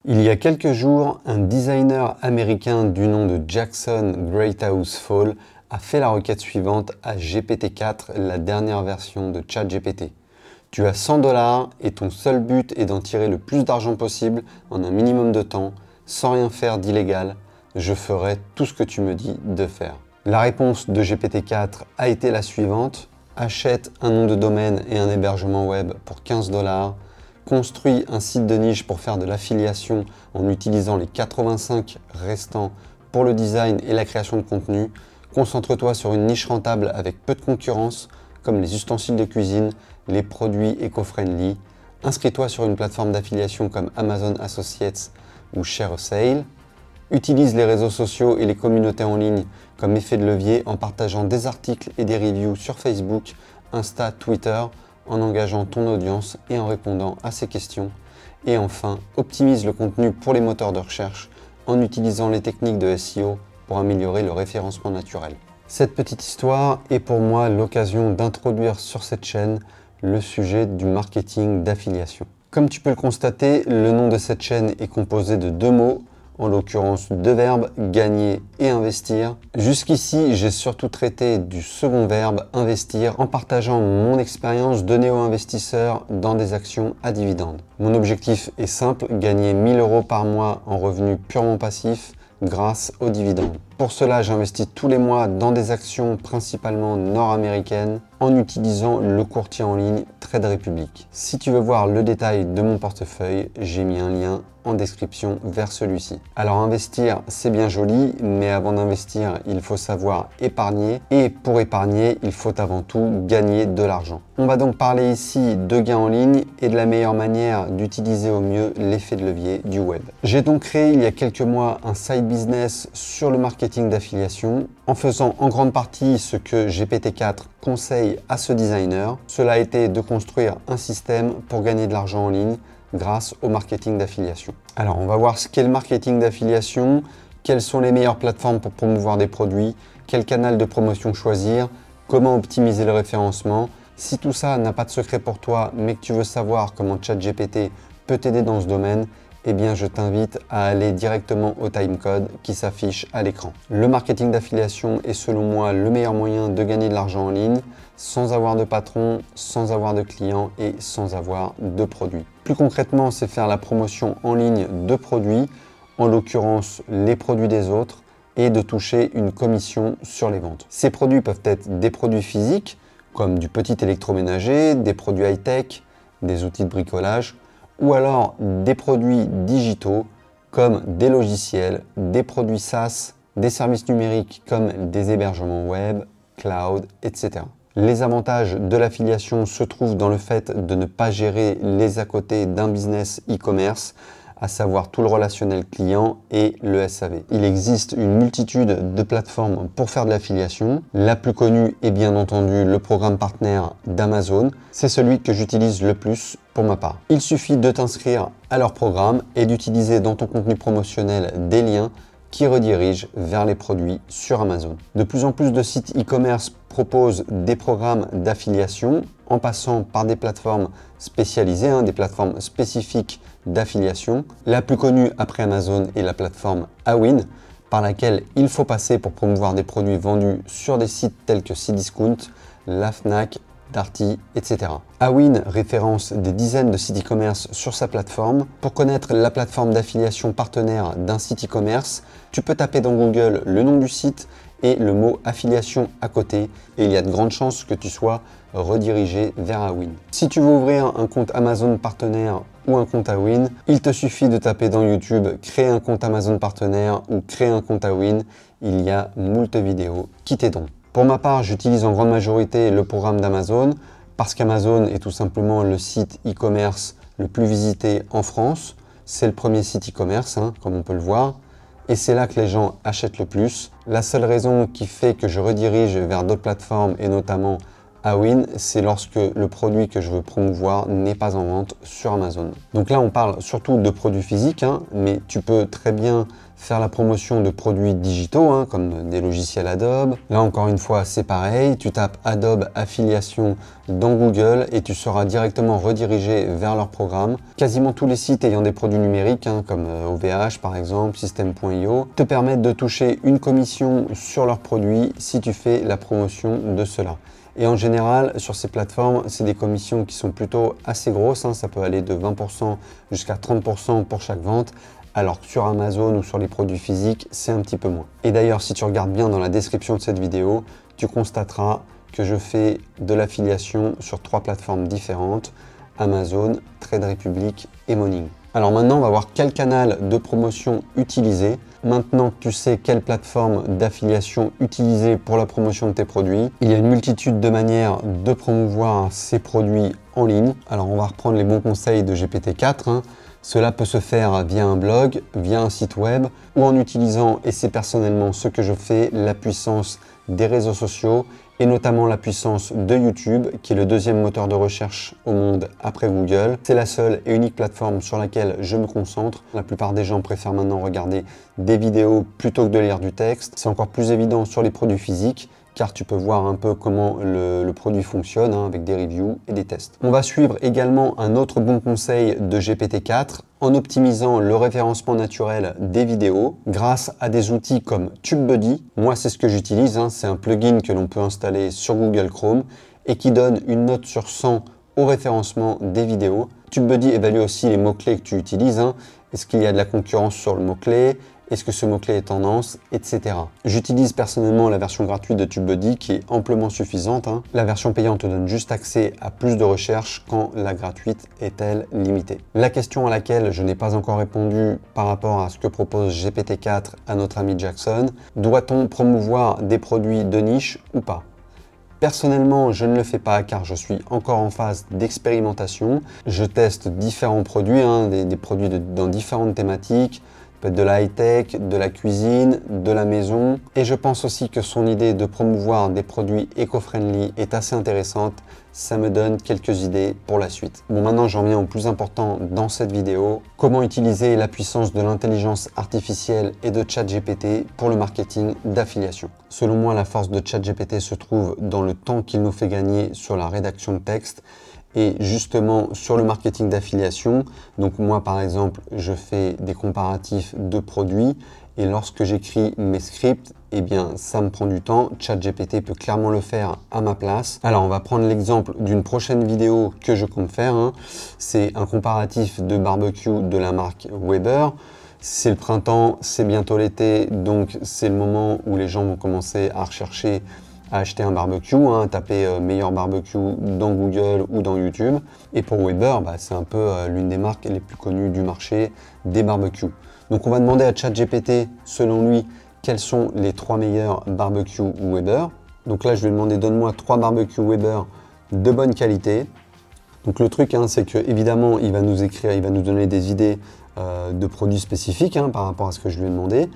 Il y a quelques jours, un designer américain du nom de Jackson Greathouse Fall a fait la requête suivante à GPT-4, la dernière version de ChatGPT. Tu as 100 $ et ton seul but est d'en tirer le plus d'argent possible en un minimum de temps, sans rien faire d'illégal. Je ferai tout ce que tu me dis de faire. La réponse de GPT-4 a été la suivante. Achète un nom de domaine et un hébergement web pour 15 $. Construis un site de niche pour faire de l'affiliation en utilisant les 85 restants pour le design et la création de contenu. Concentre-toi sur une niche rentable avec peu de concurrence, comme les ustensiles de cuisine, les produits éco-friendly. Inscris-toi sur une plateforme d'affiliation comme Amazon Associates ou ShareASale. Utilise les réseaux sociaux et les communautés en ligne comme effet de levier en partageant des articles et des reviews sur Facebook, Insta, Twitter, en engageant ton audience et en répondant à ses questions. Et enfin, optimise le contenu pour les moteurs de recherche en utilisant les techniques de SEO pour améliorer le référencement naturel. Cette petite histoire est pour moi l'occasion d'introduire sur cette chaîne le sujet du marketing d'affiliation. Comme tu peux le constater, le nom de cette chaîne est composé de deux mots, en l'occurrence deux verbes, gagner et investir. Jusqu'ici, j'ai surtout traité du second verbe, investir, en partageant mon expérience de néo-investisseur dans des actions à dividendes. Mon objectif est simple, gagner 1 000 € par mois en revenus purement passifs grâce aux dividendes. Pour cela, j'investis tous les mois dans des actions principalement nord-américaines en utilisant le courtier en ligne Trade Republic. Si tu veux voir le détail de mon portefeuille, j'ai mis un lien en description vers celui-ci. Alors investir, c'est bien joli, mais avant d'investir, il faut savoir épargner. Et pour épargner, il faut avant tout gagner de l'argent. On va donc parler ici de gains en ligne et de la meilleure manière d'utiliser au mieux l'effet de levier du web. J'ai donc créé il y a quelques mois un side business sur le marketing d'affiliation en faisant en grande partie ce que GPT-4 conseille à ce designer. Cela a été de construire un système pour gagner de l'argent en ligne grâce au marketing d'affiliation. Alors on va voir ce qu'est le marketing d'affiliation, quelles sont les meilleures plateformes pour promouvoir des produits, quel canal de promotion choisir, comment optimiser le référencement. Si tout ça n'a pas de secret pour toi, mais que tu veux savoir comment ChatGPT peut t'aider dans ce domaine, eh bien je t'invite à aller directement au timecode qui s'affiche à l'écran. Le marketing d'affiliation est selon moi le meilleur moyen de gagner de l'argent en ligne sans avoir de patron, sans avoir de clients et sans avoir de produits. Plus concrètement, c'est faire la promotion en ligne de produits, en l'occurrence les produits des autres, et de toucher une commission sur les ventes. Ces produits peuvent être des produits physiques, comme du petit électroménager, des produits high-tech, des outils de bricolage, ou alors des produits digitaux comme des logiciels, des produits SaaS, des services numériques comme des hébergements web, cloud, etc. Les avantages de l'affiliation se trouvent dans le fait de ne pas gérer les à côté d'un business e-commerce, à savoir tout le relationnel client et le SAV. Il existe une multitude de plateformes pour faire de l'affiliation. La plus connue est bien entendu le programme partenaire d'Amazon. C'est celui que j'utilise le plus pour ma part. Il suffit de t'inscrire à leur programme et d'utiliser dans ton contenu promotionnel des liens qui redirigent vers les produits sur Amazon. De plus en plus de sites e-commerce proposent des programmes d'affiliation en passant par des plateformes spécialisées, des plateformes spécifiques d'affiliation. La plus connue après Amazon est la plateforme Awin, par laquelle il faut passer pour promouvoir des produits vendus sur des sites tels que Cdiscount, la Fnac, Darty, etc. Awin référence des dizaines de sites e-commerce sur sa plateforme. Pour connaître la plateforme d'affiliation partenaire d'un site e-commerce, tu peux taper dans Google le nom du site et le mot affiliation à côté et il y a de grandes chances que tu sois redirigé vers Awin. Si tu veux ouvrir un compte Amazon partenaire ou un compte Awin, il te suffit de taper dans YouTube créer un compte Amazon partenaire ou créer un compte Awin. Il y a moult vidéos qui t'aideront. Pour ma part, j'utilise en grande majorité le programme d'Amazon parce qu'Amazon est tout simplement le site e-commerce le plus visité en France. C'est le premier site e-commerce, comme on peut le voir. Et c'est là que les gens achètent le plus. La seule raison qui fait que je redirige vers d'autres plateformes et notamment à win, c'est lorsque le produit que je veux promouvoir n'est pas en vente sur Amazon. Donc là, on parle surtout de produits physiques, hein, mais tu peux très bien faire la promotion de produits digitaux, hein, comme des logiciels Adobe. Là, encore une fois, c'est pareil. Tu tapes Adobe Affiliation dans Google et tu seras directement redirigé vers leur programme. Quasiment tous les sites ayant des produits numériques, hein, comme OVH par exemple, System.io, te permettent de toucher une commission sur leurs produits si tu fais la promotion de cela. Et en général, sur ces plateformes, c'est des commissions qui sont plutôt assez grosses, hein. Ça peut aller de 20% jusqu'à 30% pour chaque vente, alors que sur Amazon ou sur les produits physiques, c'est un petit peu moins. Et d'ailleurs, si tu regardes bien dans la description de cette vidéo, tu constateras que je fais de l'affiliation sur 3 plateformes différentes, Amazon, Trade Republic et Morning. Alors maintenant, on va voir quel canal de promotion utiliser. Maintenant que tu sais quelle plateforme d'affiliation utiliser pour la promotion de tes produits, il y a une multitude de manières de promouvoir ces produits en ligne. Alors on va reprendre les bons conseils de GPT-4. Hein. Cela peut se faire via un blog, via un site web ou en utilisant, et c'est personnellement ce que je fais, la puissance des réseaux sociaux et notamment la puissance de YouTube, qui est le deuxième moteur de recherche au monde après Google. C'est la seule et unique plateforme sur laquelle je me concentre. La plupart des gens préfèrent maintenant regarder des vidéos plutôt que de lire du texte. C'est encore plus évident sur les produits physiques, car tu peux voir un peu comment le produit fonctionne, hein, avec des reviews et des tests. On va suivre également un autre bon conseil de GPT-4 en optimisant le référencement naturel des vidéos grâce à des outils comme TubeBuddy. Moi, c'est ce que j'utilise, hein. C'est un plugin que l'on peut installer sur Google Chrome et qui donne une note sur 100 au référencement des vidéos. TubeBuddy évalue aussi les mots-clés que tu utilises, hein. Est-ce qu'il y a de la concurrence sur le mot-clé? Est-ce que ce mot-clé est tendance, etc. J'utilise personnellement la version gratuite de TubeBuddy qui est amplement suffisante, hein. La version payante te donne juste accès à plus de recherches quand la gratuite est, elle, limitée. La question à laquelle je n'ai pas encore répondu par rapport à ce que propose GPT-4 à notre ami Jackson, doit-on promouvoir des produits de niche ou pas? Personnellement, je ne le fais pas car je suis encore en phase d'expérimentation. Je teste différents produits, hein, des produits dans différentes thématiques. Peut être de la high-tech, de la cuisine, de la maison. Et je pense aussi que son idée de promouvoir des produits éco-friendly est assez intéressante. Ça me donne quelques idées pour la suite. Bon, maintenant j'en viens au plus important dans cette vidéo. Comment utiliser la puissance de l'intelligence artificielle et de ChatGPT pour le marketing d'affiliation. Selon moi, la force de ChatGPT se trouve dans le temps qu'il nous fait gagner sur la rédaction de texte et justement sur le marketing d'affiliation. Donc moi par exemple, je fais des comparatifs de produits et lorsque j'écris mes scripts, eh bien ça me prend du temps. ChatGPT peut clairement le faire à ma place. Alors on va prendre l'exemple d'une prochaine vidéo que je compte faire, hein. C'est un comparatif de barbecue de la marque Weber. C'est le printemps, c'est bientôt l'été, donc c'est le moment où les gens vont commencer à rechercher à acheter un barbecue, hein, taper meilleur barbecue dans Google ou dans YouTube. Et pour Weber, c'est un peu l'une des marques les plus connues du marché des barbecues. Donc on va demander à ChatGPT, selon lui, quels sont les 3 meilleurs barbecues Weber. Donc là, je vais lui demander, donne-moi 3 barbecues Weber de bonne qualité. Donc le truc, hein, c'est que évidemment, il va nous écrire, il va nous donner des idées de produits spécifiques, hein, par rapport à ce que je lui ai demandé.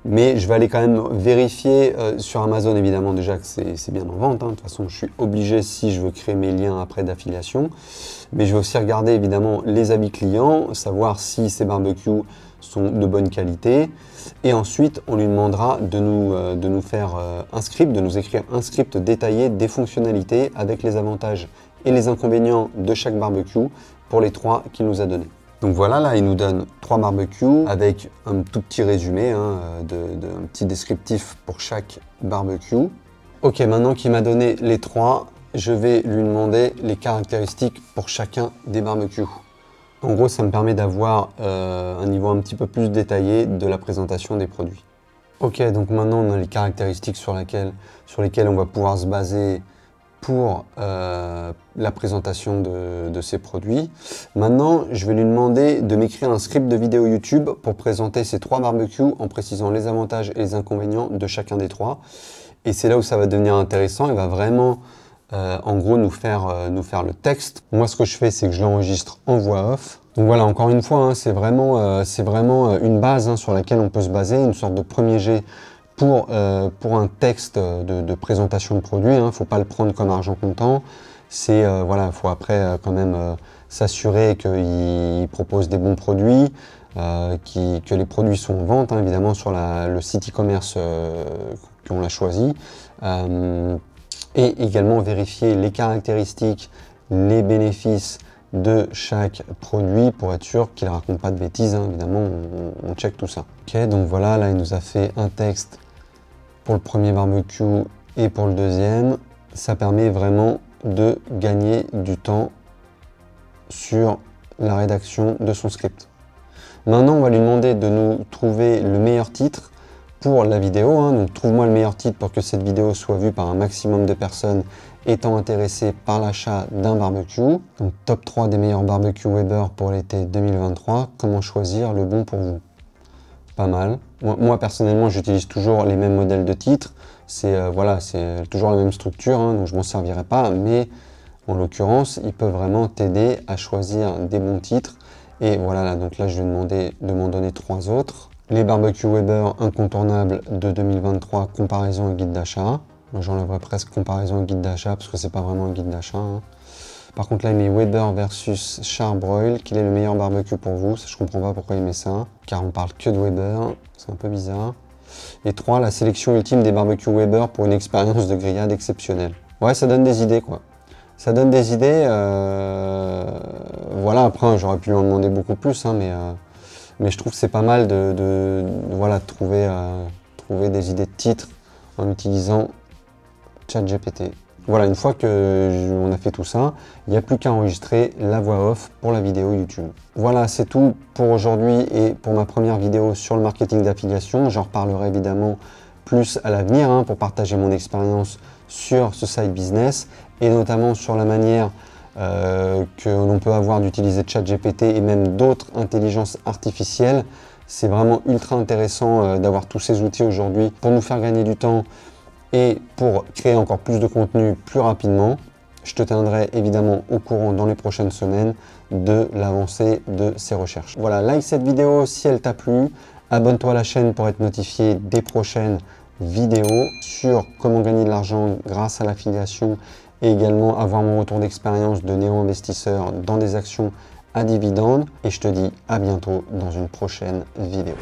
Mais je vais aller quand même vérifier sur Amazon évidemment déjà que c'est bien en vente, hein. De toute façon, je suis obligé si je veux créer mes liens après d'affiliation. Mais je vais aussi regarder évidemment les avis clients, savoir si ces barbecues sont de bonne qualité. Et ensuite, on lui demandera de nous faire un script, de nous écrire un script détaillé des fonctionnalités avec les avantages et les inconvénients de chaque barbecue pour les 3 qu'il nous a donnés. Donc voilà, là, il nous donne 3 barbecues avec un tout petit résumé, hein, un petit descriptif pour chaque barbecue. Ok, maintenant qu'il m'a donné les 3, je vais lui demander les caractéristiques pour chacun des barbecues. En gros, ça me permet d'avoir un niveau un petit peu plus détaillé de la présentation des produits. Ok, donc maintenant on a les caractéristiques sur lesquelles on va pouvoir se baser pour la présentation de ces produits. Maintenant, je vais lui demander de m'écrire un script de vidéo YouTube pour présenter ces 3 barbecues en précisant les avantages et les inconvénients de chacun des 3. Et c'est là où ça va devenir intéressant. Il va vraiment, en gros, nous faire le texte. Moi, ce que je fais, c'est que je l'enregistre en voix off. Donc voilà, encore une fois, hein, c'est vraiment une base, hein, sur laquelle on peut se baser, une sorte de premier jet Pour un texte de présentation de produit, il ne faut pas le prendre comme argent comptant. C'est voilà, il faut après quand même s'assurer qu'il propose des bons produits, que les produits sont en vente, hein, évidemment sur le site e-commerce qu'on a choisi. Et également vérifier les caractéristiques, les bénéfices de chaque produit pour être sûr qu'il ne raconte pas de bêtises, hein. Évidemment, on check tout ça. Ok, donc voilà, là il nous a fait un texte pour le premier barbecue et pour le deuxième. Ça permet vraiment de gagner du temps sur la rédaction de son script. Maintenant, on va lui demander de nous trouver le meilleur titre pour la vidéo, hein. Donc trouve-moi le meilleur titre pour que cette vidéo soit vue par un maximum de personnes étant intéressées par l'achat d'un barbecue. Donc top 3 des meilleurs barbecues Weber pour l'été 2023. Comment choisir le bon pour vous? Pas mal. Moi personnellement, j'utilise toujours les mêmes modèles de titres. C'est voilà, c'est toujours la même structure, hein, donc je m'en servirai pas. Mais en l'occurrence, il peut vraiment t'aider à choisir des bons titres. Et voilà, là, donc là, je vais demander de m'en donner 3 autres. Les barbecues Weber incontournables de 2023, comparaison et guide d'achat. Moi, j'enlèverais presque comparaison et guide d'achat parce que c'est pas vraiment un guide d'achat, hein. Par contre, là, il met Weber versus Char-Broil. Quel est le meilleur barbecue pour vous? Ça, je comprends pas pourquoi il met ça, car on parle que de Weber. C'est un peu bizarre. Et 3, la sélection ultime des barbecues Weber pour une expérience de grillade exceptionnelle. Ouais, ça donne des idées, quoi. Ça donne des idées. Voilà, après, j'aurais pu lui en demander beaucoup plus, hein, mais je trouve que c'est pas mal voilà, de trouver des idées de titres en utilisant ChatGPT. Voilà, une fois qu'on a fait tout ça, il n'y a plus qu'à enregistrer la voix off pour la vidéo YouTube. Voilà, c'est tout pour aujourd'hui et pour ma première vidéo sur le marketing d'affiliation. J'en reparlerai évidemment plus à l'avenir, hein, pour partager mon expérience sur ce side business et notamment sur la manière que l'on peut avoir d'utiliser ChatGPT et même d'autres intelligences artificielles. C'est vraiment ultra intéressant d'avoir tous ces outils aujourd'hui pour nous faire gagner du temps et pour créer encore plus de contenu plus rapidement. Je te tiendrai évidemment au courant dans les prochaines semaines de l'avancée de ces recherches. Voilà, like cette vidéo si elle t'a plu. Abonne-toi à la chaîne pour être notifié des prochaines vidéos sur comment gagner de l'argent grâce à l'affiliation et également avoir mon retour d'expérience de néo-investisseur dans des actions à dividendes. Et je te dis à bientôt dans une prochaine vidéo.